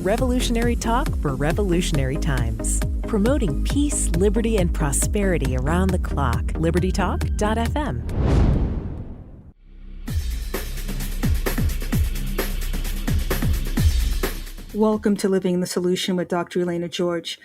Revolutionary talk for revolutionary times. Promoting peace, liberty, and prosperity around the clock. LibertyTalk.fm. Welcome to Living the Solution with Dr. Elena George.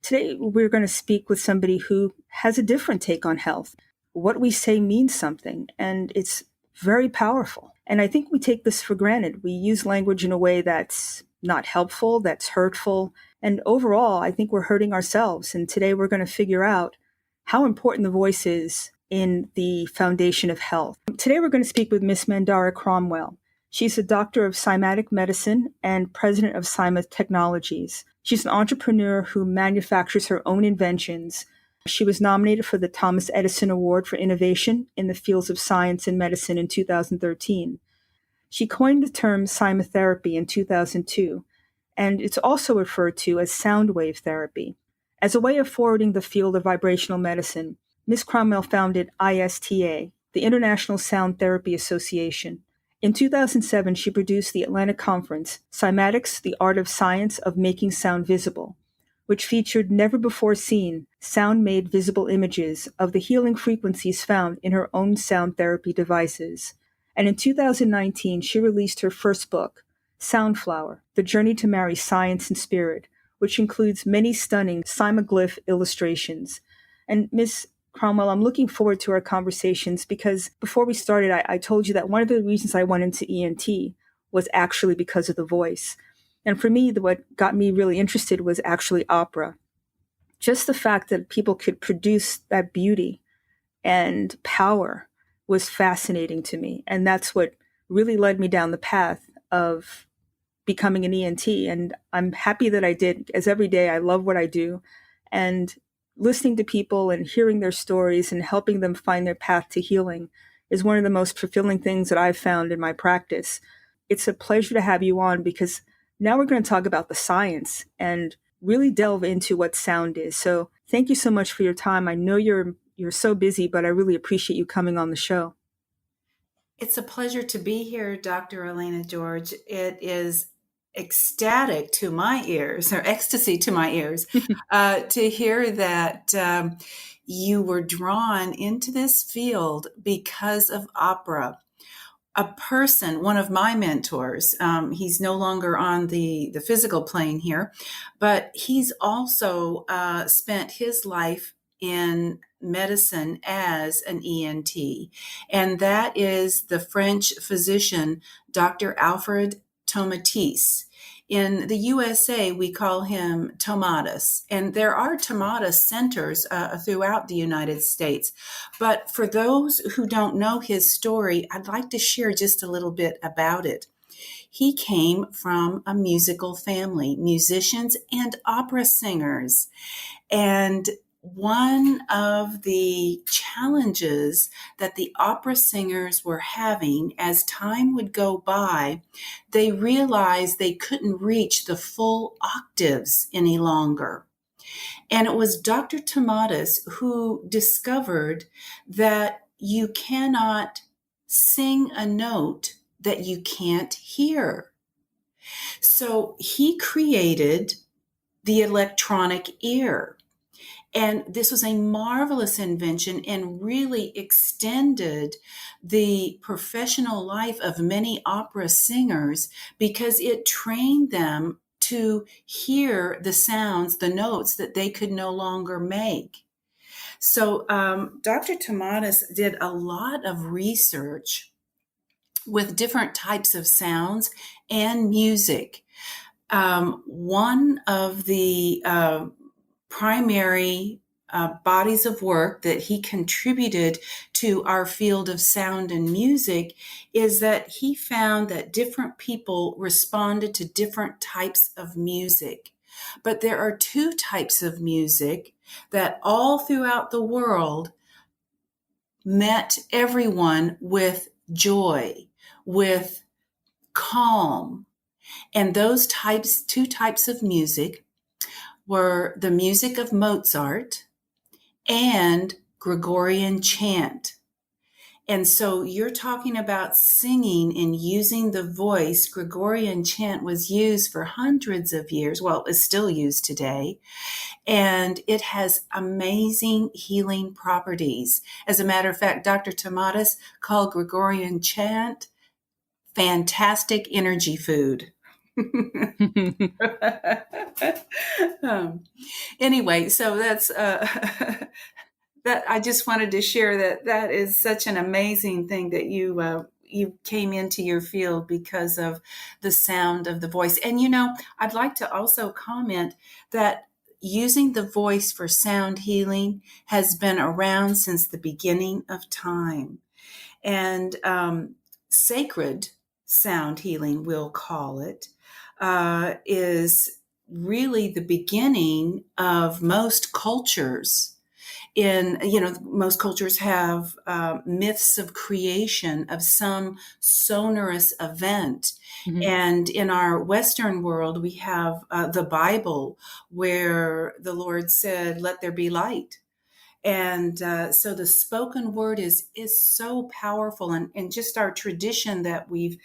Today, we're going to speak with somebody who has a different take on health. What we say means something, and it's very powerful. And I think we take this for granted. We use language in a way that's not helpful, that's hurtful. And overall, I think we're hurting ourselves. And today we're going to figure out how important the voice is in the foundation of health. Today we're going to speak with Miss Mandara Cromwell. She's a doctor of Cymatic medicine and president of Cyma Technologies. She's an entrepreneur who manufactures her own inventions. She was nominated for the Thomas Edison Award for innovation in the fields of science and medicine in 2013. She coined the term Cymatherapy in 2002, and it's also referred to as soundwave therapy. As a way of forwarding the field of vibrational medicine, Ms. Cromwell founded ISTA, the International Sound Therapy Association. In 2007, she produced the Atlanta conference, Cymatics, the Art of Science of Making Sound Visible, which featured never-before-seen sound-made visible images of the healing frequencies found in her own sound therapy devices. And in 2019, she released her first book, Soundflower, The Journey to Marry Science and Spirit, which includes many stunning cymaglyph illustrations. And Ms. Cromwell, I'm looking forward to our conversations because before we started, I told you that one of the reasons I went into ENT was actually because of the voice. And for me, what got me really interested was actually opera. Just the fact that people could produce that beauty and power was fascinating to me. And that's what really led me down the path of becoming an ENT. And I'm happy that I did, as every day I love what I do. And listening to people and hearing their stories and helping them find their path to healing is one of the most fulfilling things that I've found in my practice. It's a pleasure to have you on because now we're going to talk about the science and really delve into what sound is. So thank you so much for your time. I know you're so busy, but I really appreciate you coming on the show. It's a pleasure to be here, Dr. Elena George. It is ecstatic to my ears, or ecstasy to my ears, to hear that you were drawn into this field because of opera. A person, one of my mentors, he's no longer on the physical plane here, but he's also spent his life in medicine as an ENT. And that is the French physician, Dr. Alfred Tomatis. In the USA, we call him Tomatis, and there are Tomatis centers throughout the United States. But for those who don't know his story, I'd like to share just a little bit about it. He came from a musical family, musicians and opera singers. And one of the challenges that the opera singers were having as time would go by, they realized they couldn't reach the full octaves any longer. And it was Dr. Tomatis who discovered that you cannot sing a note that you can't hear. So he created the electronic ear. And this was a marvelous invention and really extended the professional life of many opera singers because it trained them to hear the sounds, the notes that they could no longer make. So Dr. Tomatis did a lot of research with different types of sounds and music. One of the primary bodies of work that he contributed to our field of sound and music is that he found that different people responded to different types of music. But there are two types of music that all throughout the world met everyone with joy, with calm. And those two types of music were the music of Mozart and Gregorian chant. And so you're talking about singing and using the voice. Gregorian chant was used for hundreds of years. Well, it's still used today. And it has amazing healing properties. As a matter of fact, Dr. Tomatis called Gregorian chant fantastic energy food. um, anyway, so that's that. I just wanted to share that is such an amazing thing that you came into your field because of the sound of the voice. And I'd like to also comment that using the voice for sound healing has been around since the beginning of time, and sacred sound healing, we'll call it, is really the beginning of most cultures. Most cultures have myths of creation of some sonorous event. Mhm. And in our Western world, we have the Bible, where the Lord said, "Let there be light." And so the spoken word is so powerful, and just our tradition that we've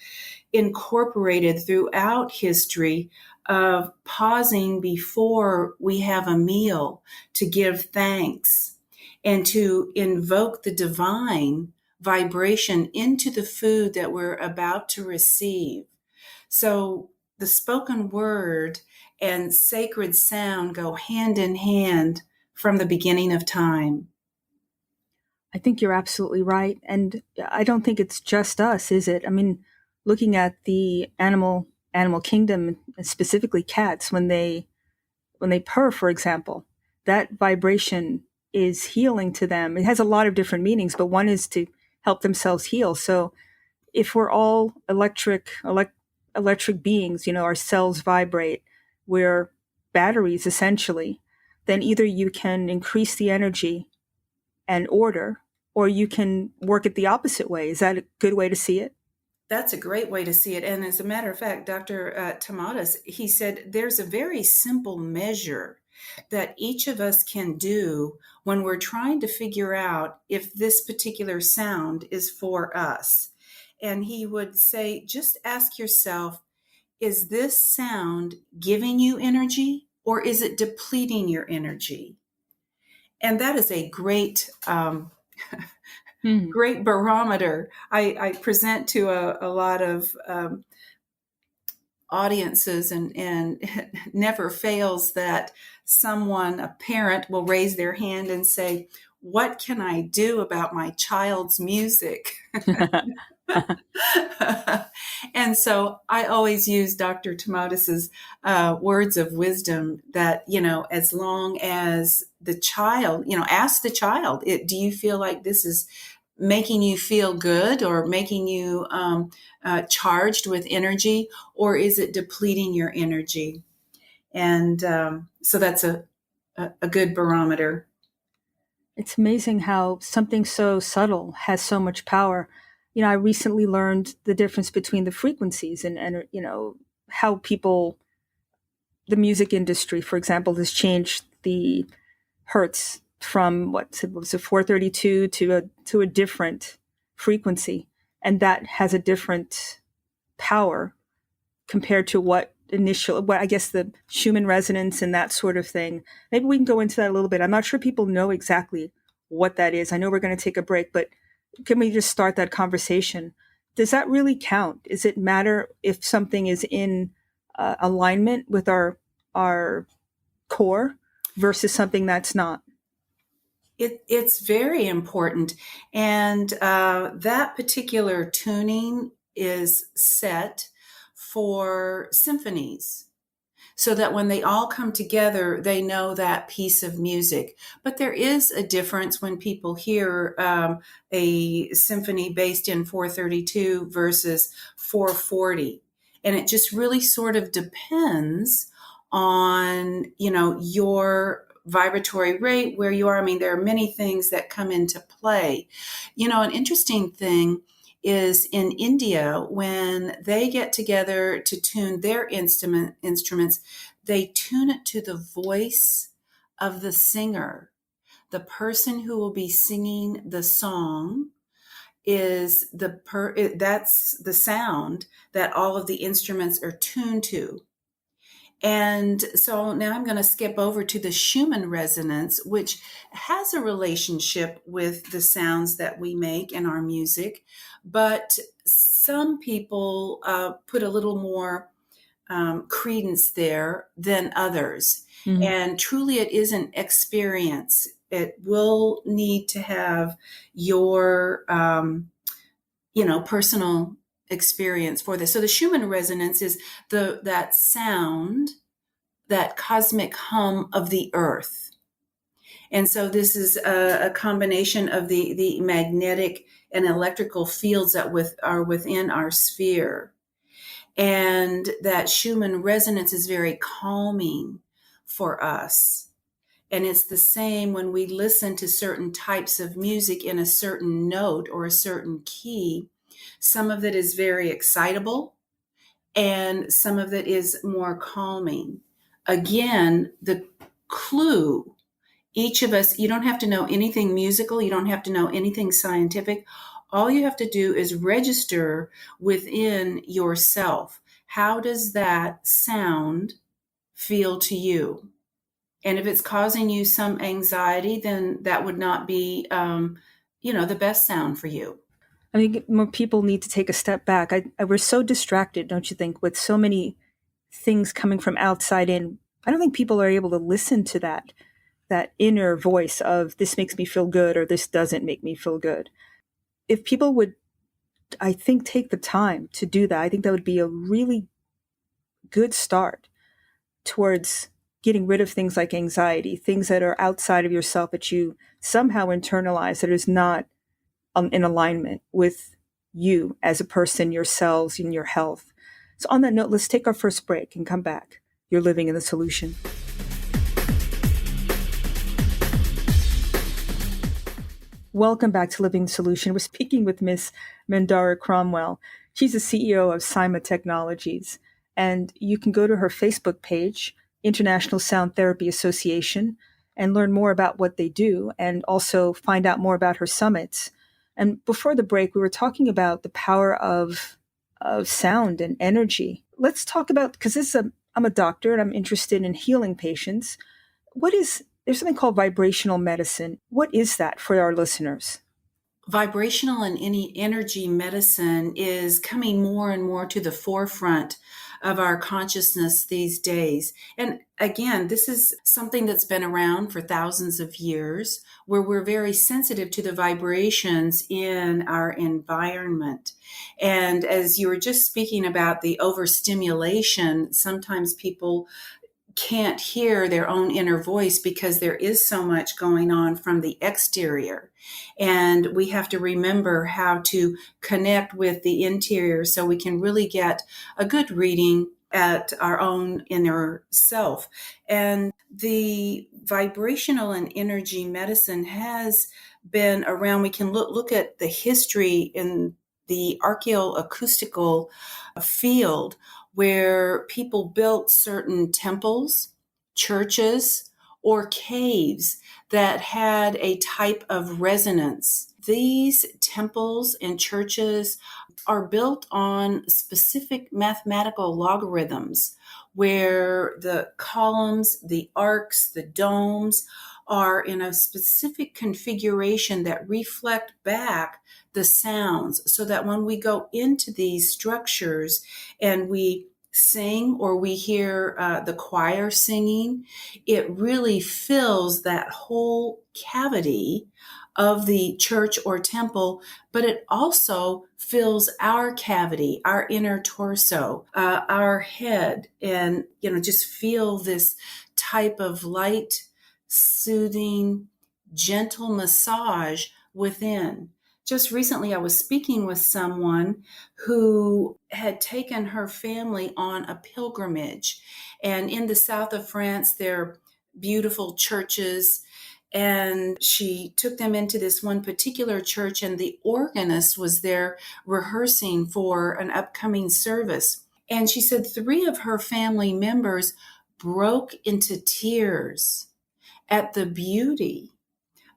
incorporated throughout history of pausing before we have a meal to give thanks and to invoke the divine vibration into the food that we're about to receive. So the spoken word and sacred sound go hand in hand from the beginning of time. I think you're absolutely right. And I don't think it's just us, is it? I mean, looking at the animal kingdom, specifically cats, when they purr, for example, that vibration is healing to them. It has a lot of different meanings, but one is to help themselves heal. So if we're all electric beings, our cells vibrate, we're batteries essentially, then either you can increase the energy and order, or you can work it the opposite way. Is that a good way to see it? That's a great way to see it. And as a matter of fact, Dr. Tomatis, he said there's a very simple measure that each of us can do when we're trying to figure out if this particular sound is for us. And he would say, just ask yourself, is this sound giving you energy, or is it depleting your energy? And that is a great great barometer. I present to a lot of audiences, and it never fails that someone, a parent, will raise their hand and say, "What can I do about my child's music?" And so I always use Dr. Tomatis's words of wisdom that, as long as the child, ask the child, do you feel like this is making you feel good, or making you charged with energy, or is it depleting your energy? And so that's a good barometer. It's amazing how something so subtle has so much power. I recently learned the difference between the frequencies and how the music industry, for example, has changed the hertz from what was it 432 to a different frequency, and that has a different power compared to what I guess the Schumann resonance and that sort of thing. Maybe we can go into that a little bit. I'm not sure people know exactly what that is. I know we're going to take a break, but can we just start that conversation? Does that really count? Does it matter if something is in alignment with our core versus something that's not? It's very important. And that particular tuning is set for symphonies, so that when they all come together, they know that piece of music. But there is a difference when people hear a symphony based in 432 versus 440. And it just really sort of depends on, your vibratory rate, where you are. I mean, there are many things that come into play. An interesting thing is in India, when they get together to tune their instruments, they tune it to the voice of the singer, the person who will be singing the song. is that's the sound that all of the instruments are tuned to. And so now I'm going to skip over to the Schumann resonance, which has a relationship with the sounds that we make in our music. But some people put a little more credence there than others. Mhm. And truly, it is an experience. It will need to have your, personal experience for this. So the Schumann resonance is that sound, that cosmic hum of the earth. And so this is a combination of the magnetic and electrical fields that are within our sphere. And that Schumann resonance is very calming for us. And it's the same when we listen to certain types of music in a certain note or a certain key. Some of it is very excitable, and some of it is more calming. Again, the clue, each of us, you don't have to know anything musical, you don't have to know anything scientific. All you have to do is register within yourself. How does that sound feel to you? And if it's causing you some anxiety, then that would not be, the best sound for you. I mean, more people need to take a step back. We're so distracted, don't you think, with so many things coming from outside in. I don't think people are able to listen to that inner voice of this makes me feel good or this doesn't make me feel good. If people would, I think, take the time to do that, I think that would be a really good start towards getting rid of things like anxiety, things that are outside of yourself that you somehow internalize that is not in alignment with you as a person, your cells, and your health. So on that note, let's take our first break and come back. You're living in the solution. Welcome back to Living the Solution. We're speaking with Miss Mandara Cromwell. She's the CEO of Cyma Technologies. And you can go to her Facebook page, International Sound Therapy Association, and learn more about what they do and also find out more about her summits. And before the break, we were talking about the power of sound and energy. Let's talk about, because I'm a doctor and I'm interested in healing patients. There's something called vibrational medicine. What is that for our listeners? Vibrational and any energy medicine is coming more and more to the forefront of our consciousness these days. And again, this is something that's been around for thousands of years, where we're very sensitive to the vibrations in our environment. And as you were just speaking about the overstimulation, sometimes people can't hear their own inner voice because there is so much going on from the exterior. And we have to remember how to connect with the interior so we can really get a good reading at our own inner self. And the vibrational and energy medicine has been around. We can look at the history in the archaeoacoustical field, where people built certain temples, churches, or caves that had a type of resonance. These temples and churches are built on specific mathematical logarithms, where the columns, the arcs, the domes are in a specific configuration that reflect back the sounds, so that when we go into these structures and we sing or we hear the choir singing, it really fills that whole cavity of the church or temple, but it also fills our cavity, our inner torso, our head, and just feel this type of light, soothing, gentle massage within. Just recently, I was speaking with someone who had taken her family on a pilgrimage. And in the south of France, there are beautiful churches. And she took them into this one particular church, and the organist was there rehearsing for an upcoming service. And she said 3 of her family members broke into tears at the beauty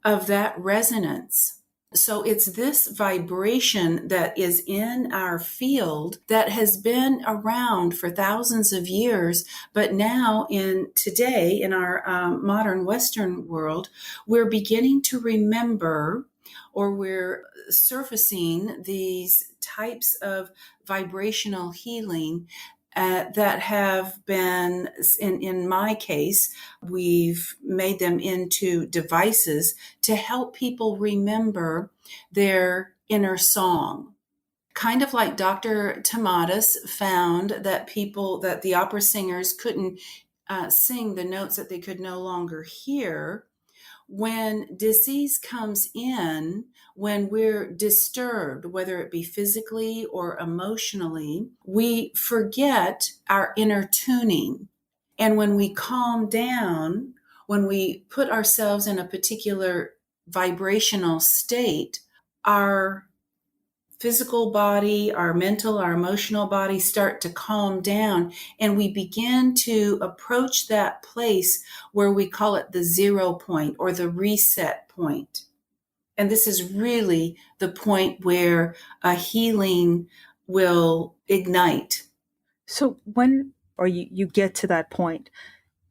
of that resonance So it's this vibration that is in our field that has been around for thousands of years, but now today in our modern Western world, we're beginning to remember, or we're surfacing these types of vibrational healing that have been, in my case, we've made them into devices to help people remember their inner song. Kind of like Dr. Tomatis found that the opera singers couldn't sing the notes that they could no longer hear. When disease comes in, when we're disturbed, whether it be physically or emotionally, we forget our inner tuning. And when we calm down, when we put ourselves in a particular vibrational state, our physical body, our mental, our emotional body start to calm down, and we begin to approach that place where we call it the 0 point or the reset point. And this is really the point where a healing will ignite. So when or you get to that point,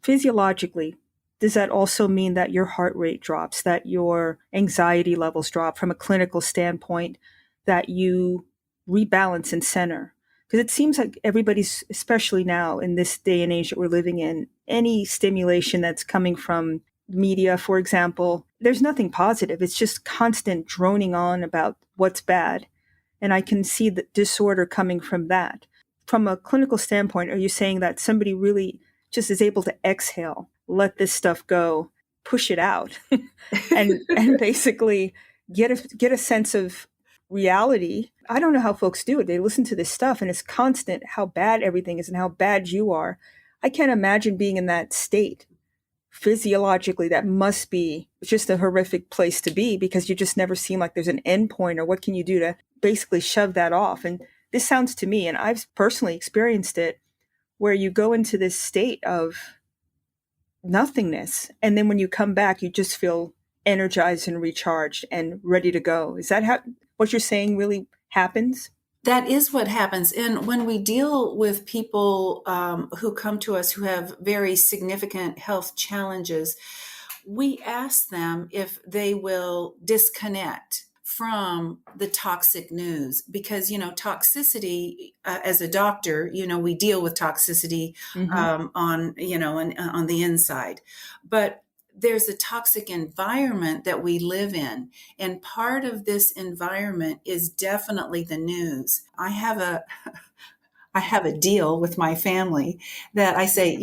physiologically, does that also mean that your heart rate drops, that your anxiety levels drop from a clinical standpoint, that you rebalance and center? Because it seems like everybody's, especially now in this day and age that we're living in, any stimulation that's coming from media, for example, there's nothing positive. It's just constant droning on about what's bad. And I can see the disorder coming from that. From a clinical standpoint, are you saying that somebody really just is able to exhale, let this stuff go, push it out, and basically get a sense of reality? I don't know how folks do it. They listen to this stuff and it's constant how bad everything is and how bad you are. I can't imagine being in that state. Physiologically, that must be just a horrific place to be, because you just never seem like there's an end point, or what can you do to basically shove that off? And this sounds to me, and I've personally experienced it, where you go into this state of nothingness, and then when you come back, you just feel energized and recharged and ready to go. Is that how what you're saying really happens? That is what happens. And when we deal with people who come to us who have very significant health challenges, we ask them if they will disconnect from the toxic news, because, toxicity, as a doctor, we deal with toxicity on the inside. But there's a toxic environment that we live in. And part of this environment is definitely the news. I have a deal with my family that I say,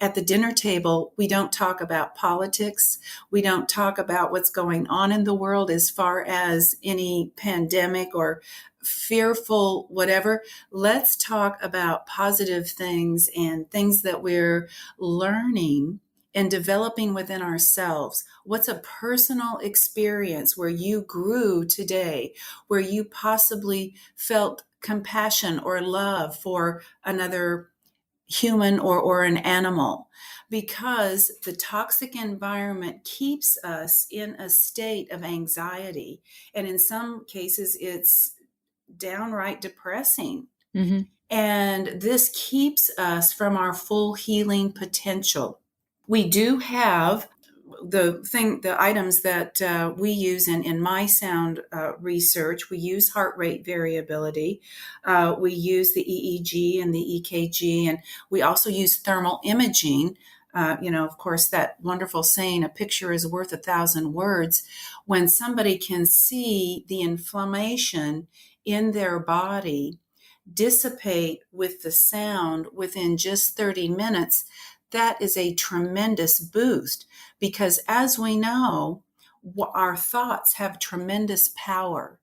at the dinner table, we don't talk about politics. We don't talk about what's going on in the world as far as any pandemic or fearful whatever. Let's talk about positive things and things that we're learning and developing within ourselves. What's a personal experience where you grew today, where you possibly felt compassion or love for another human or an animal? Because the toxic environment keeps us in a state of anxiety. And in some cases, it's downright depressing. Mm-hmm. And this keeps us from our full healing potential. We do have the items that we use in my sound research. We use heart rate variability. We use the EEG and the EKG, and we also use thermal imaging. Of course, that wonderful saying, a picture is worth 1,000 words. When somebody can see the inflammation in their body dissipate with the sound within just 30 minutes, that is a tremendous boost, because as we know, our thoughts have tremendous power.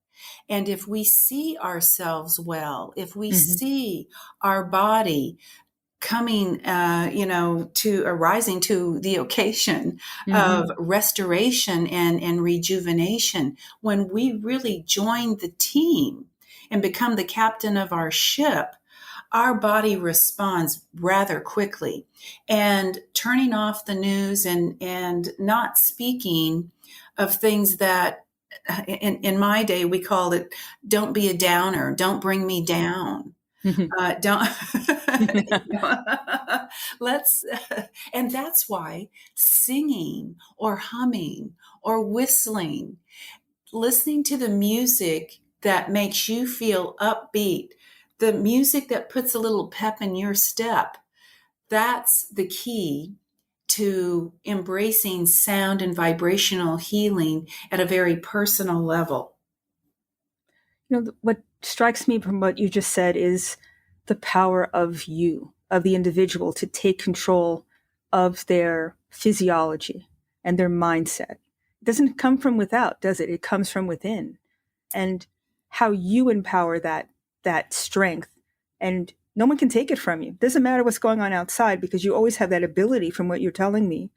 And if we see ourselves well, if we see our body coming, to arising to the occasion of restoration and rejuvenation, when we really join the team and become the captain of our ship, our body responds rather quickly. And turning off the news and not speaking of things that in my day, we called it, don't be a downer. Don't bring me down. Don't let's and that's why singing or humming or whistling, listening to the music that makes you feel upbeat, the music that puts a little pep in your step, that's the key to embracing sound and vibrational healing at a very personal level. What strikes me from what you just said is the power of you, of the individual, to take control of their physiology and their mindset. It doesn't come from without, does it? It comes from within. And how you empower that strength, and no one can take it from you. It doesn't matter what's going on outside, because you always have that ability, from what you're telling me,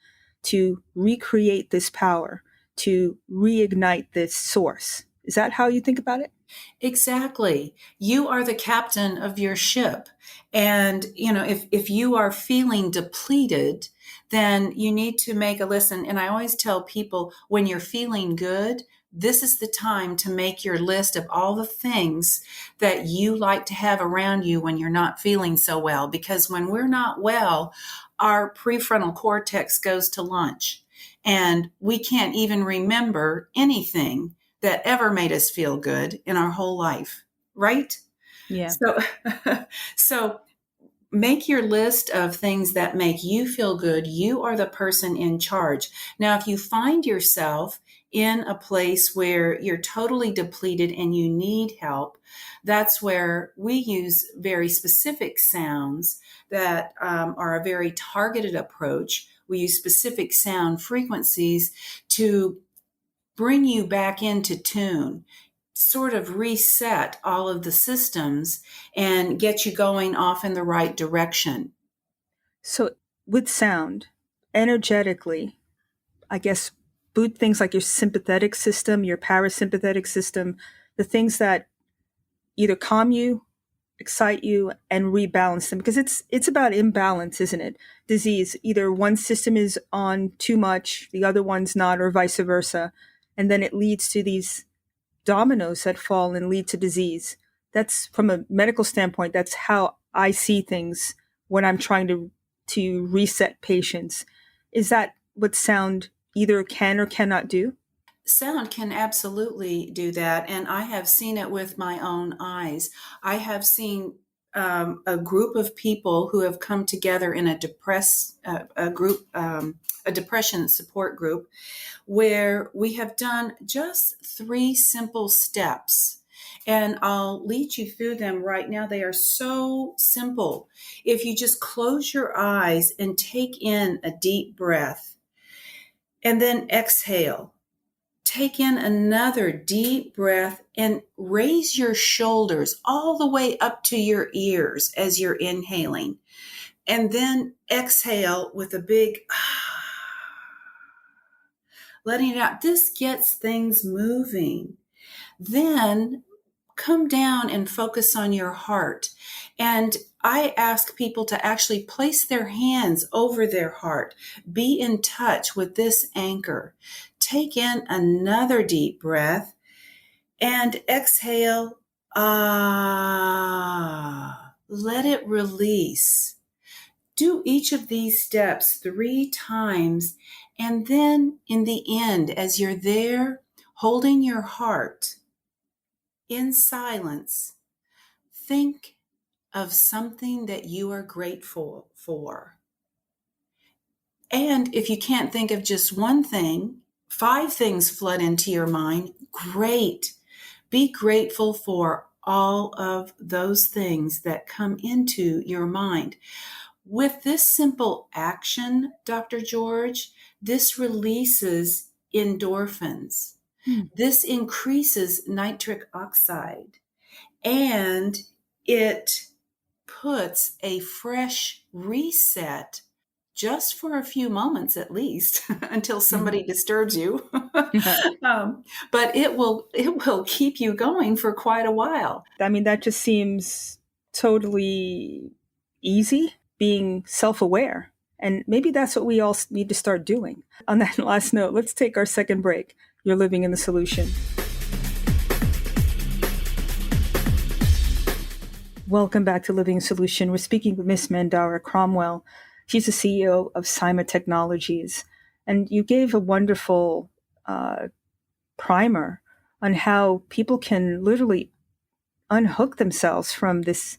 to recreate this power, to reignite this source. Is that how you think about it? Exactly. You are the captain of your ship. And, if you are feeling depleted, then you need to make a list. And I always tell people, when you're feeling good, this is the time to make your list of all the things that you like to have around you when you're not feeling so well. Because when we're not well, our prefrontal cortex goes to lunch, and we can't even remember anything that ever made us feel good in our whole life, right? Yeah. So make your list of things that make you feel good. You are the person in charge. Now, if you find yourself in a place where you're totally depleted and you need help, that's where we use very specific sounds that are a very targeted approach. We use specific sound frequencies to bring you back into tune, sort of reset all of the systems and get you going off in the right direction. So with sound, energetically, I guess, boot things like your sympathetic system, your parasympathetic system, the things that either calm you, excite you, and rebalance them, because it's about imbalance, isn't it? Disease, either one system is on too much, the other one's not, or vice versa, and then it leads to these dominoes that fall and lead to disease. That's, from a medical standpoint, that's how I see things when I'm trying to reset patients. Is that what sound either can or cannot do? Sound can absolutely do that, and I have seen it with my own eyes. I have seen a group of people who have come together in a depression support group, where we have done just 3 simple steps. And I'll lead you through them right now. They are so simple. If you just close your eyes and take in a deep breath, and then exhale. Take in another deep breath and raise your shoulders all the way up to your ears as you're inhaling. And then exhale with a big letting it out. This gets things moving. Then come down and focus on your heart. And I ask people to actually place their hands over their heart. Be in touch with this anchor. Take in another deep breath and exhale. Let it release. Do each of these steps 3 times. And then in the end, as you're there holding your heart in silence, think of something that you are grateful for. And if you can't think of just one thing, 5 things flood into your mind. Great. Be grateful for all of those things that come into your mind. With this simple action, Dr. George, this releases endorphins. This increases nitric oxide, and it puts a fresh reset, just for a few moments at least, until somebody disturbs you. But it will keep you going for quite a while. I mean, that just seems totally easy, being self-aware. And maybe that's what we all need to start doing. On that last note, let's take our second break. You're living in the solution. Welcome back to Living Solution. We're speaking with Miss Mandara Cromwell. She's the CEO of Cyma Technologies. And you gave a wonderful primer on how people can literally unhook themselves from this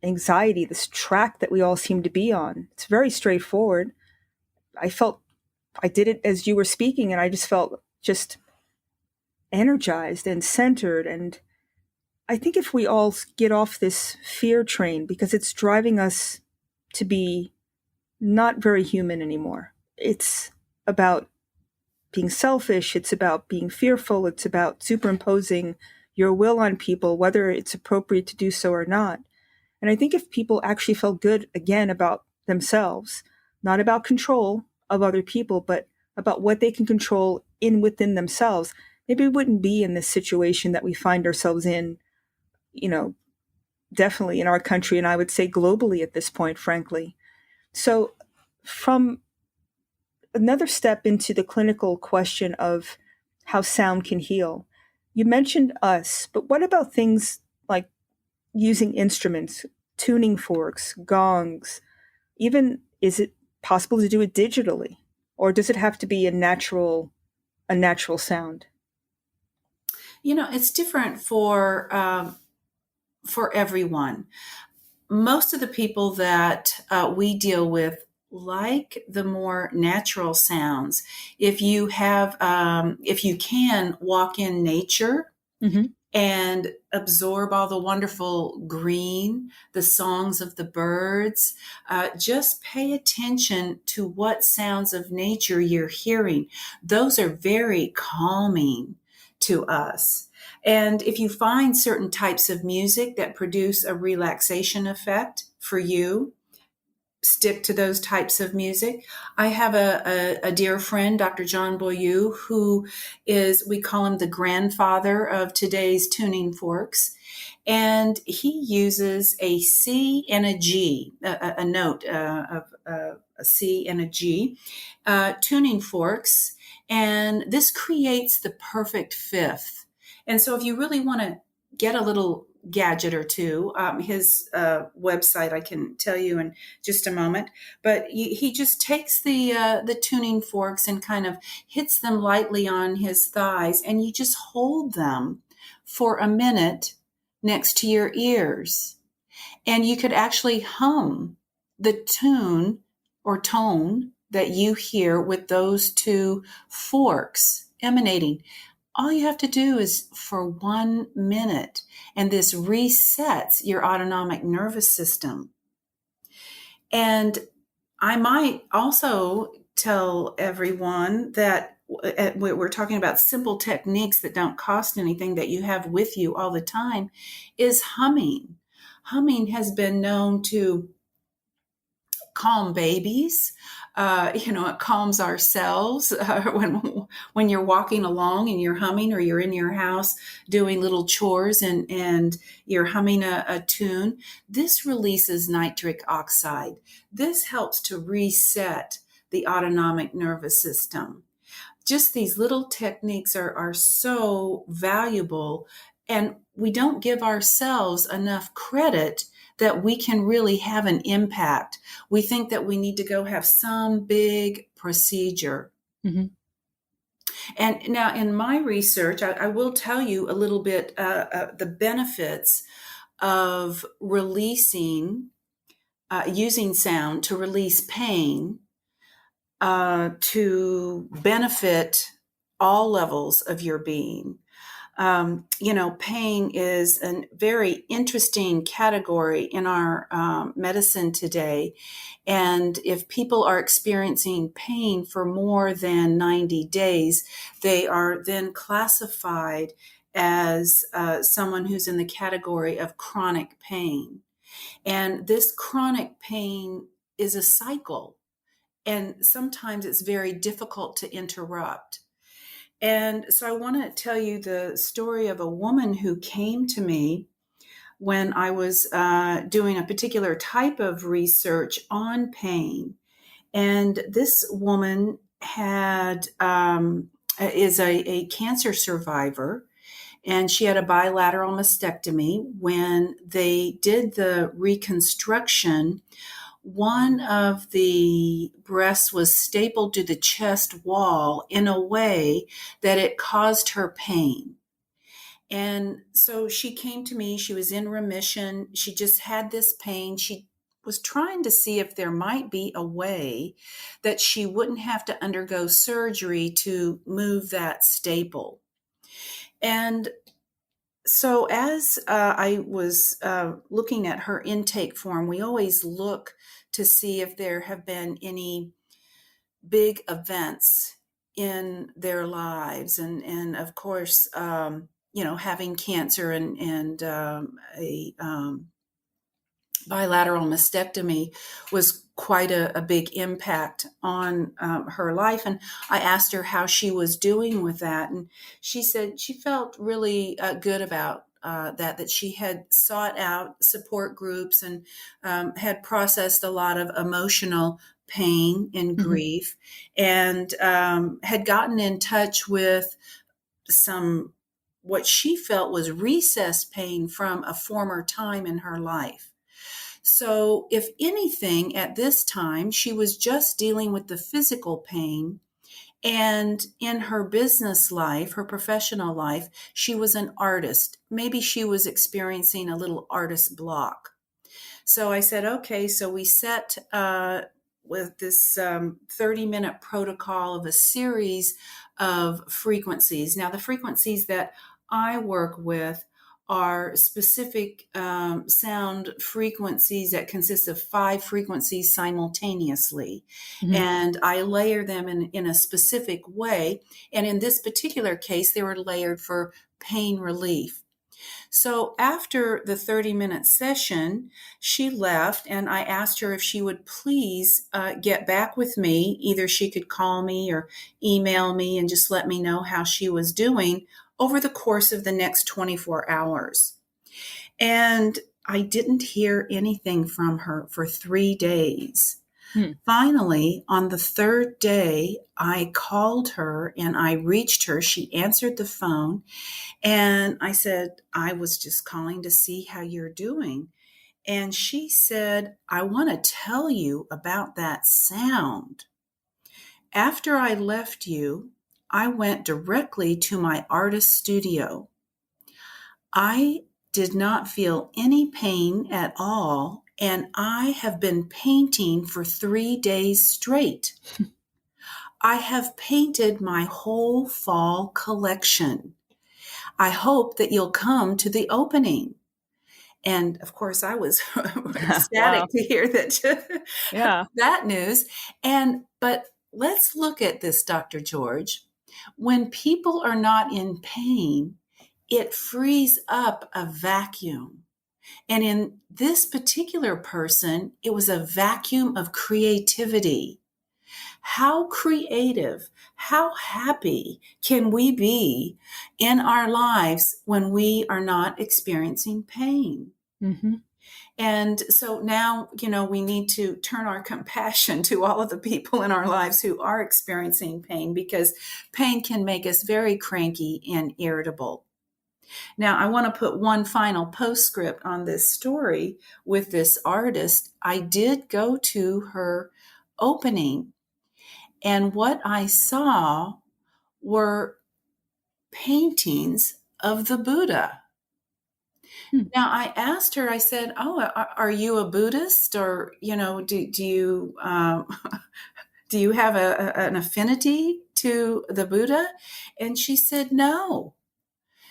anxiety, this track that we all seem to be on. It's very straightforward. I did it as you were speaking, and I just felt just energized and centered. And I think if we all get off this fear train, because it's driving us to be not very human anymore. It's about being selfish. It's about being fearful. It's about superimposing your will on people, whether it's appropriate to do so or not. And I think if people actually felt good again about themselves, not about control of other people, but about what they can control within themselves, maybe we wouldn't be in this situation that we find ourselves in, definitely in our country, and I would say globally at this point, frankly. So from another step into the clinical question of how sound can heal, you mentioned us, but what about things like using instruments, tuning forks, gongs? Even, is it possible to do it digitally, or does it have to be a natural sound? It's different for everyone. Most of the people that we deal with like the more natural sounds. If you can walk in nature, Mm-hmm. and absorb all the wonderful green, the songs of the birds. Just pay attention to what sounds of nature you're hearing. Those are very calming to us. And if you find certain types of music that produce a relaxation effect for you, stick to those types of music. I have a dear friend, Dr. John Boyu, who is, we call him the grandfather of today's tuning forks. And he uses a C and a G, a note of a C and a G, tuning forks. And this creates the perfect fifth. And so if you really want to get a little gadget or two, his website I can tell you in just a moment, but he just takes the tuning forks and kind of hits them lightly on his thighs, and you just hold them for a minute next to your ears, and you could actually hum the tune or tone that you hear with those two forks emanating. All you have to do is for 1 minute, and this resets your autonomic nervous system. And I might also tell everyone that we're talking about simple techniques that don't cost anything that you have with you all the time, is humming. Humming has been known to calm babies. It calms ourselves when you're walking along and you're humming, or you're in your house doing little chores and you're humming a tune. This releases nitric oxide. This helps to reset the autonomic nervous system. Just these little techniques are so valuable, and we don't give ourselves enough credit that we can really have an impact. We think that we need to go have some big procedure. Mm-hmm. And now in my research, I will tell you a little bit the benefits of releasing, using sound to release pain, to benefit all levels of your being. Pain is a very interesting category in our medicine today. And if people are experiencing pain for more than 90 days, they are then classified as someone who's in the category of chronic pain. And this chronic pain is a cycle. And sometimes it's very difficult to interrupt. And so I want to tell you the story of a woman who came to me when I was doing a particular type of research on pain. And this woman had is a cancer survivor, and she had a bilateral mastectomy. When they did the reconstruction, one of the breasts was stapled to the chest wall in a way that it caused her pain. And so she came to me. She was in remission. She just had this pain. She was trying to see if there might be a way that she wouldn't have to undergo surgery to move that staple. And so, as I was looking at her intake form, we always look to see if there have been any big events in their lives, and of course, having cancer and a bilateral mastectomy was quite a big impact on her life. And I asked her how she was doing with that. And she said she felt really good about that she had sought out support groups and had processed a lot of emotional pain and grief, and had gotten in touch with some what she felt was recessed pain from a former time in her life. So, if anything, at this time, she was just dealing with the physical pain. And in her business life, her professional life, she was an artist. Maybe she was experiencing a little artist block. So I said, okay, so we set with this 30-minute protocol of a series of frequencies. Now, the frequencies that I work with are specific sound frequencies that consist of 5 frequencies simultaneously. And I layer them in a specific way. And in this particular case, they were layered for pain relief. So after the 30-minute session, she left, and I asked her if she would please get back with me. Either she could call me or email me and just let me know how she was doing over the course of the next 24 hours. And I didn't hear anything from her for 3 days. Finally, on the 3rd day, I called her and I reached her. She answered the phone, and I said, I was just calling to see how you're doing. And she said, I want to tell you about that sound. After I left you, I went directly to my artist studio. I did not feel any pain at all, and I have been painting for 3 days straight. I have painted my whole fall collection. I hope that you'll come to the opening. And of course, I was ecstatic to hear that that news. But let's look at this, Dr. George. When people are not in pain, it frees up a vacuum. And in this particular person, it was a vacuum of creativity. How creative, how happy can we be in our lives when we are not experiencing pain? And so now, we need to turn our compassion to all of the people in our lives who are experiencing pain, because pain can make us very cranky and irritable. Now, I want to put one final postscript on this story with this artist. I did go to her opening, and what I saw were paintings of the Buddha. Now, I asked her, I said, oh, are you a Buddhist? Or, do you do you have an affinity to the Buddha? And she said, no.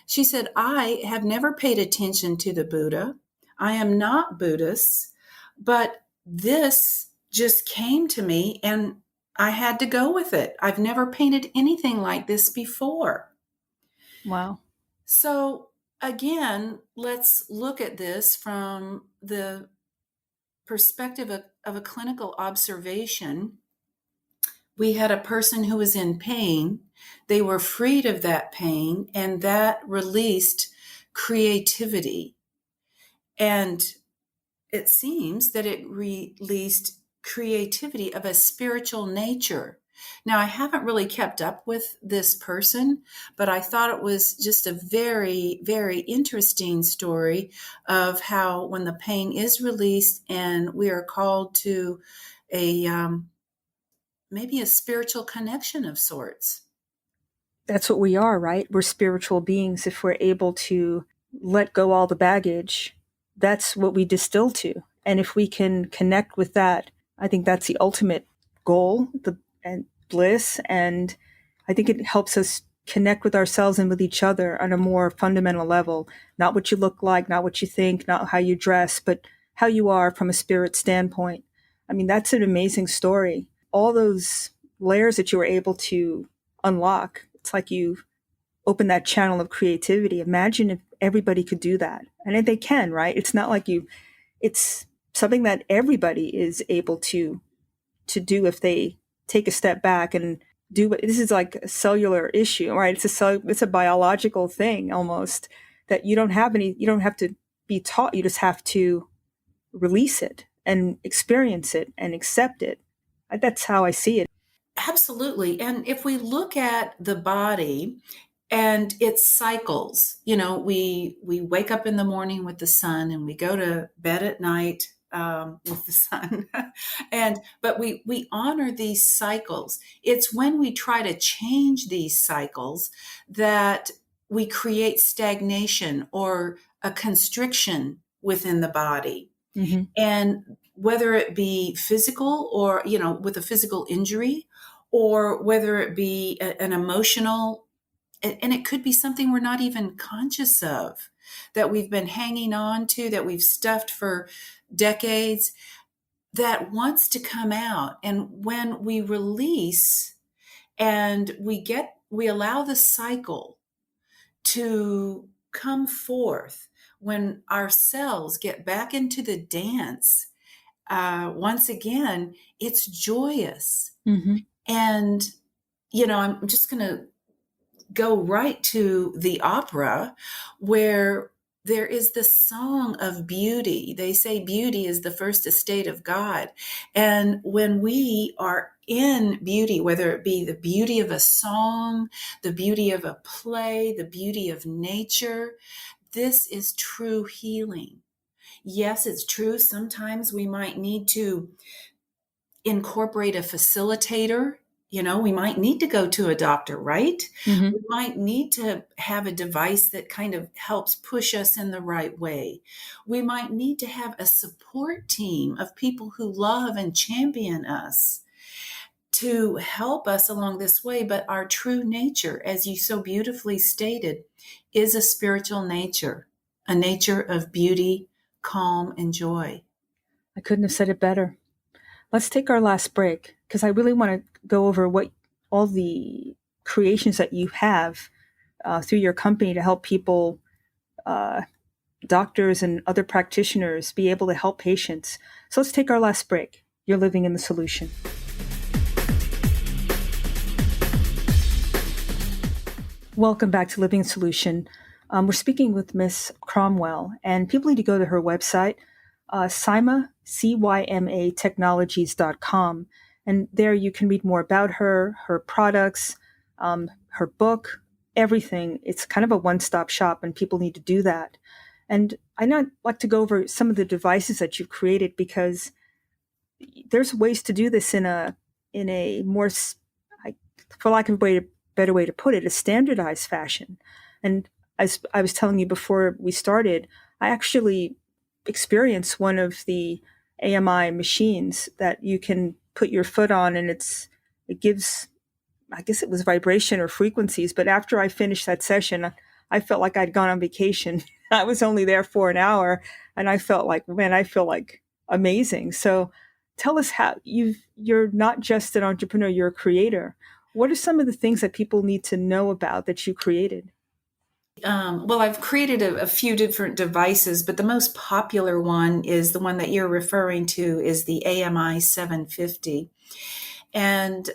She said, I have never paid attention to the Buddha. I am not Buddhist, but this just came to me and I had to go with it. I've never painted anything like this before. Wow. So again, let's look at this from the perspective of a clinical observation. We had a person who was in pain. They were freed of that pain, and that released creativity. And it seems that it released creativity of a spiritual nature. Now, I haven't really kept up with this person, but I thought it was just a very, very interesting story of how when the pain is released and we are called to a maybe a spiritual connection of sorts. That's what we are, right? We're spiritual beings. If we're able to let go all the baggage, that's what we distill to. And if we can connect with that, I think that's the ultimate goal, and bliss. And I think it helps us connect with ourselves and with each other on a more fundamental level. Not what you look like, not what you think, not how you dress, but how you are from a spirit standpoint. I mean, that's an amazing story. All those layers that you were able to unlock, it's like you open that channel of creativity. Imagine if everybody could do that. And they can, right? It's not like it's something that everybody is able to do if they take a step back and do what this is like a cellular issue, right? It's a biological thing almost that you don't have to be taught. You just have to release it and experience it and accept it. That's how I see it. Absolutely. And if we look at the body and its cycles, we wake up in the morning with the sun and we go to bed at night with the sun. But we honor these cycles. It's when we try to change these cycles that we create stagnation or a constriction within the body. Mm-hmm. And whether it be physical or, with a physical injury, or whether it be an emotional, and it could be something we're not even conscious of, that we've been hanging on to, that we've stuffed for decades, that wants to come out. And when we release and we allow the cycle to come forth, when our cells get back into the dance, once again, it's joyous. Mm-hmm. And, I'm just going to go right to the opera where there is the song of beauty. They say beauty is the first estate of God. And when we are in beauty, whether it be the beauty of a song, the beauty of a play, the beauty of nature, this is true healing. Yes, it's true. Sometimes we might need to incorporate a facilitator. We might need to go to a doctor, right? Mm-hmm. We might need to have a device that kind of helps push us in the right way. We might need to have a support team of people who love and champion us to help us along this way. But our true nature, as you so beautifully stated, is a spiritual nature, a nature of beauty, calm, and joy. I couldn't have said it better. Let's take our last break because I really want to go over what all the creations that you have through your company to help people, doctors and other practitioners, be able to help patients. So let's take our last break. You're living in the solution. Welcome back to Living Solution. We're speaking with Miss Cromwell, and people need to go to her website, Cyma, Cyma Technologies.com. And there you can read more about her products, her book, everything. It's kind of a one-stop shop, and people need to do that. And I'd like to go over some of the devices that you've created because there's ways to do this in a more, for lack of a better way to put it, a standardized fashion. And as I was telling you before we started, I actually experienced one of the AMI machines that you can put your foot on, and it gives, I guess it was vibration or frequencies. But after I finished that session, I felt like I'd gone on vacation. I was only there for an hour, and I felt like, man, I feel like amazing. So tell us how you're not just an entrepreneur, you're a creator. What are some of the things that people need to know about that you created? Well, I've created a few different devices, but the most popular one is the one that you're referring to is the AMI 750. And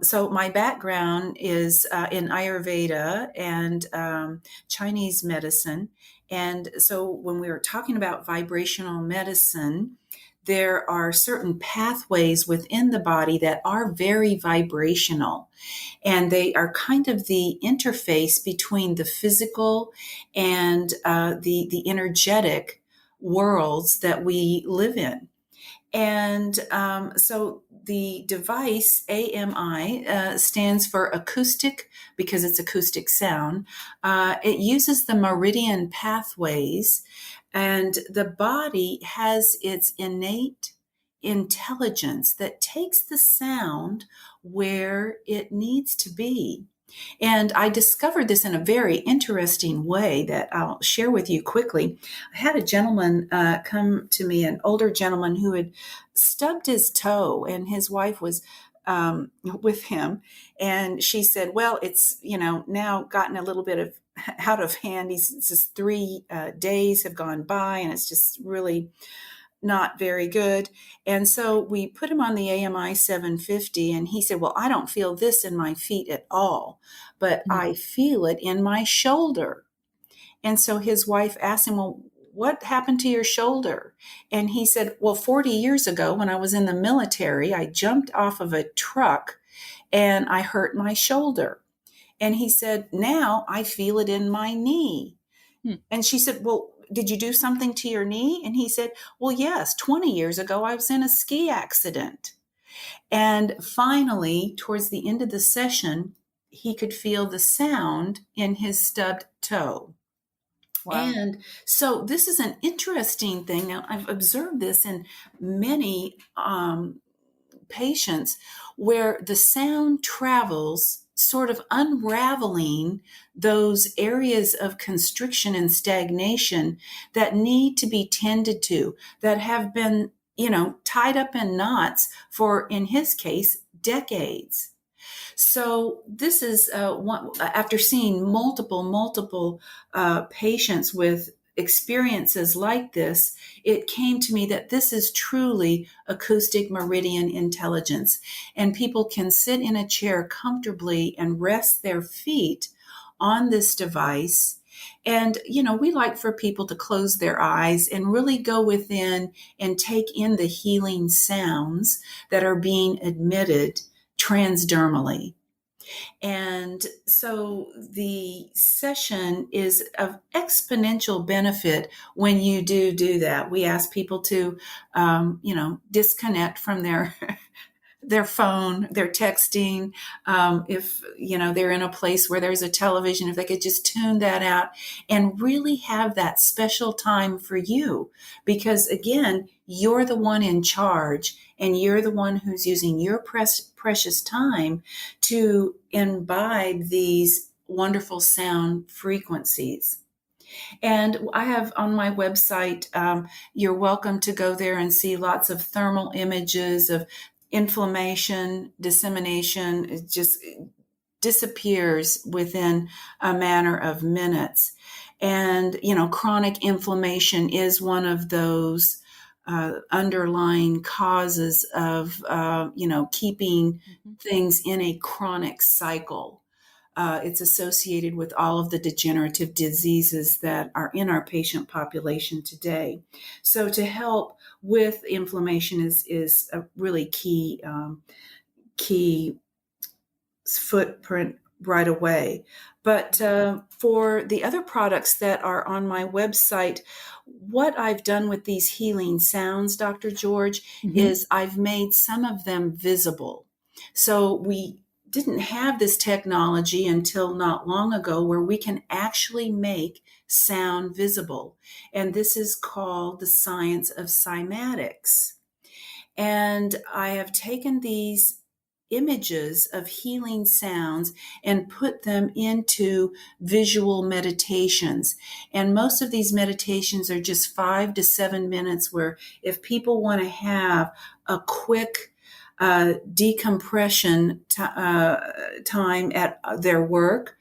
so my background is in Ayurveda and Chinese medicine. And so when we were talking about vibrational medicine, there are certain pathways within the body that are very vibrational. And they are kind of the interface between the physical and the energetic worlds that we live in. And so the device AMI stands for acoustic, because it's acoustic sound. It uses the meridian pathways, and the body has its innate intelligence that takes the sound where it needs to be. And I discovered this in a very interesting way that I'll share with you quickly. I had a gentleman come to me, an older gentleman who had stubbed his toe, and his wife was with him. And she said, well, it's, now gotten a little bit of out of hand. He's just 3 days have gone by, and it's just really not very good. And so we put him on the AMI 750, and he said, well, I don't feel this in my feet at all, but I feel it in my shoulder. And so his wife asked him, well, what happened to your shoulder? And he said, well, 40 years ago when I was in the military, I jumped off of a truck and I hurt my shoulder. And he said, now I feel it in my knee. And she said, well, did you do something to your knee? And he said, well, yes, 20 years ago, I was in a ski accident. And finally, towards the end of the session, he could feel the sound in his stubbed toe. Wow. And so this is an interesting thing. Now, I've observed this in many patients where the sound travels, sort of unraveling those areas of constriction and stagnation that need to be tended to, that have been, tied up in knots for, in his case, decades. So this is after seeing multiple patients with experiences like this, it came to me that this is truly acoustic meridian intelligence. And people can sit in a chair comfortably and rest their feet on this device. And, we like for people to close their eyes and really go within and take in the healing sounds that are being emitted transdermally. And so the session is of exponential benefit when you do that. We ask people to, disconnect from their phone, their texting. If, they're in a place where there's a television, if they could just tune that out and really have that special time for you. Because again, you're the one in charge, and you're the one who's using your precious time to imbibe these wonderful sound frequencies. And I have on my website, you're welcome to go there and see lots of thermal images of inflammation, dissemination. It just disappears within a matter of minutes. And, chronic inflammation is one of those underlying causes of, keeping things in a chronic cycle. It's associated with all of the degenerative diseases that are in our patient population today. So to help with inflammation is a really key footprint right away. But for the other products that are on my website, what I've done with these healing sounds, Dr. George, is I've made some of them visible. So we didn't have this technology until not long ago where we can actually make sound visible. And this is called the science of cymatics. And I have taken these images of healing sounds and put them into visual meditations. And most of these meditations are just 5 to 7 minutes, where if people want to have a quick decompression time at their work.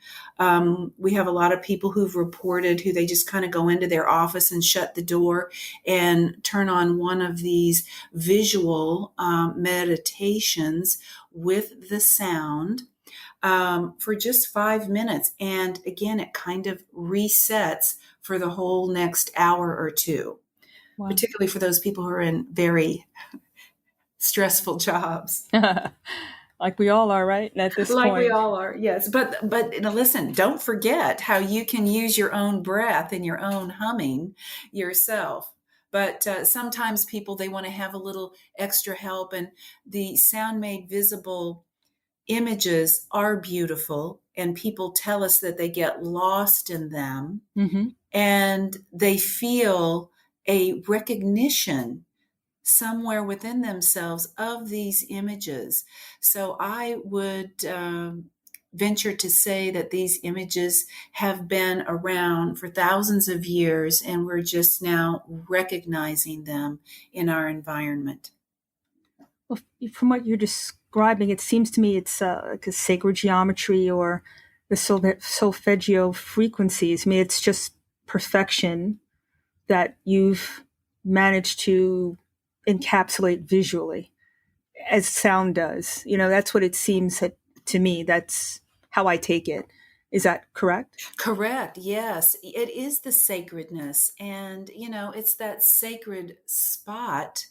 We have a lot of people who've reported who they just kind of go into their office and shut the door and turn on one of these visual meditations with the sound for just 5 minutes. And again, it kind of resets for the whole next hour or two. Wow. particularly for those people who are in very stressful jobs. Like we all are, right? At this Like we point. all are, yes. But listen, don't forget how you can use your own breath and your own humming yourself. But sometimes people, they want to have a little extra help, and the sound made visible images are beautiful, and people tell us that they get lost in them Mm-hmm. and they feel a recognition somewhere within themselves of these images. So I would venture to say that these images have been around for thousands of years, and we're just now recognizing them in our environment. Well, from what you're describing, it seems to me it's like a sacred geometry or the solfeggio frequencies. I mean, it's just perfection that you've managed to encapsulate visually as sound does. That's what it seems to me. That's how I take it. Is that correct? Correct. Yes. It is the sacredness. And, it's that sacred spot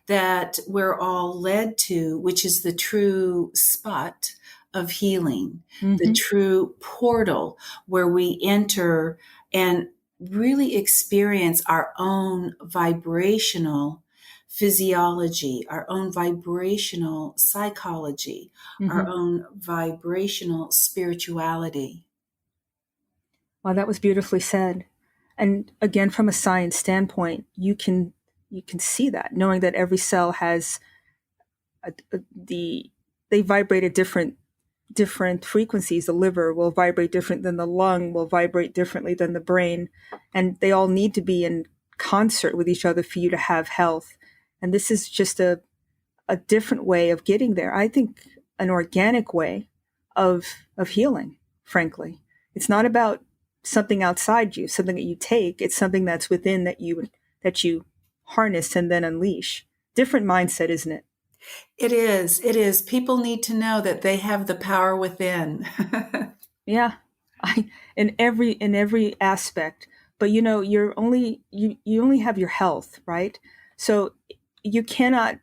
that we're all led to, which is the true spot of healing, the Mm-hmm. true portal where we enter and really experience our own vibrational physiology, our own vibrational psychology, our Mm-hmm. own vibrational spirituality. Well, that was beautifully said. And again, from a science standpoint, you can see that, knowing that every cell has they vibrate at different frequencies. The liver will vibrate different than the lung, will vibrate differently than the brain, and they all need to be in concert with each other for you to have health. And this is just a different way of getting there. I think an organic way of healing, frankly. It's not about something outside you, something that you take. It's something that's within that you harness and then unleash. Different mindset, isn't it? It is. It is. People need to know that they have the power within. Yeah. In every aspect. But you only have your health, right? So you cannot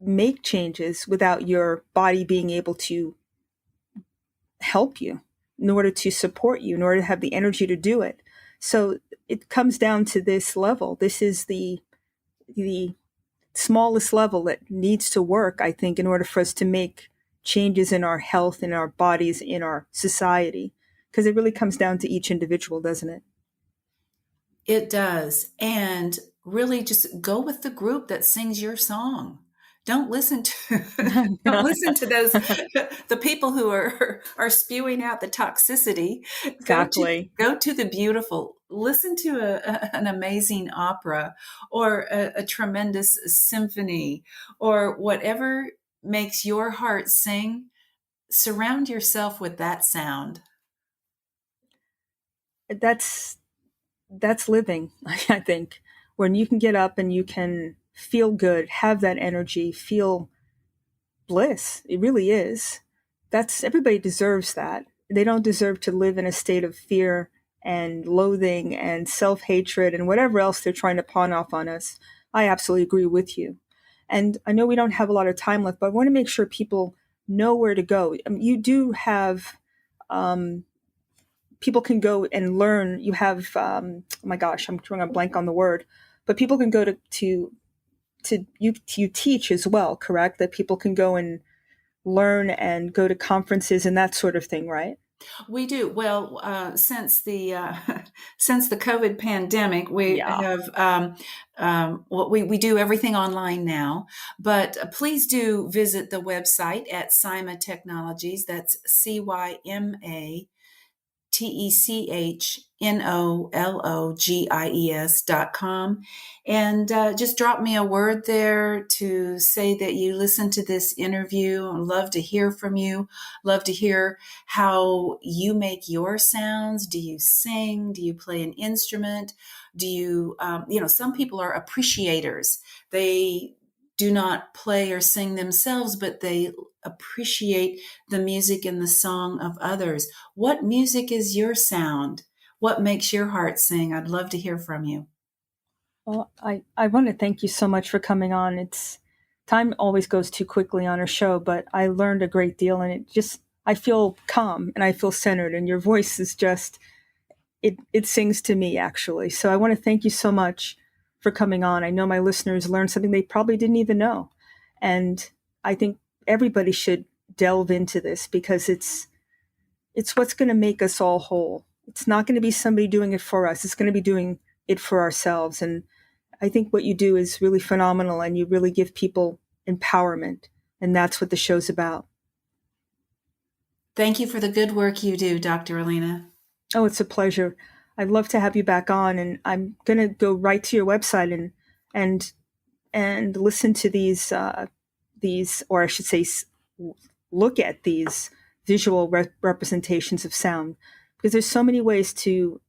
make changes without your body being able to help you, in order to support you, in order to have the energy to do it. So it comes down to this level. This is the smallest level that needs to work, I think, in order for us to make changes in our health, in our bodies, in our society. Because it really comes down to each individual, doesn't it? It does. And really just go with the group that sings your song. Don't listen to don't listen to those the people who are spewing out the toxicity. Go to Exactly. go to the beautiful. Listen to an amazing opera or a tremendous symphony or whatever makes your heart sing. Surround yourself with that sound. That's living, I think, when you can get up and you can feel good, have that energy, feel bliss. It really is. That's Everybody deserves that. They don't deserve to live in a state of fear and loathing and self-hatred and whatever else they're trying to pawn off on us. I absolutely agree with you. And I know we don't have a lot of time left, but I want to make sure people know where to go. You do have people can go and learn. You have oh my gosh, I'm drawing a blank on the word, but people can go to you teach as well, correct? That people can go and learn and go to conferences and that sort of thing, right? We do. Well, since the since the COVID pandemic, we Yeah. have we do everything online now. But please do visit the website at Cyma Technologies. That's CymaTechnologies.com. And just drop me a word there to say that you listened to this interview. I'd love to hear from you. Love to hear how you make your sounds. Do you sing? Do you play an instrument? Do you, some people are appreciators. They do not play or sing themselves, but they appreciate the music and the song of others. What music is your sound? What makes your heart sing? I'd love to hear from you. Well, I want to thank you so much for coming on. Time always goes too quickly on our show, but I learned a great deal, and I feel calm and I feel centered, and your voice is just, it sings to me, actually. So I want to thank you so much for coming on. I know my listeners learned something they probably didn't even know. And I think everybody should delve into this, because it's what's going to make us all whole. It's not going to be somebody doing it for us. It's going to be doing it for ourselves. And I think what you do is really phenomenal, and you really give people empowerment. And that's what the show's about. Thank you for the good work you do, Dr. Elena. Oh, it's a pleasure. I'd love to have you back on, and I'm going to go right to your website and listen to these, or I should say, look at these visual representations of sound, because there's so many ways to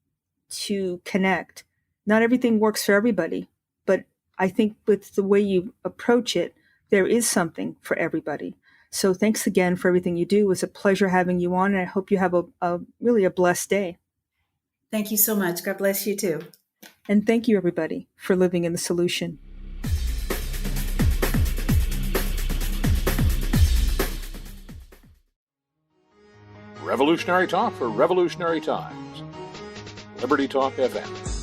connect. Not everything works for everybody, but I think with the way you approach it, there is something for everybody. So thanks again for everything you do. It was a pleasure having you on, and I hope you have really a blessed day. Thank you so much. God bless you too. And thank you, everybody, for living in the solution. Revolutionary talk for revolutionary times. Liberty Talk FM.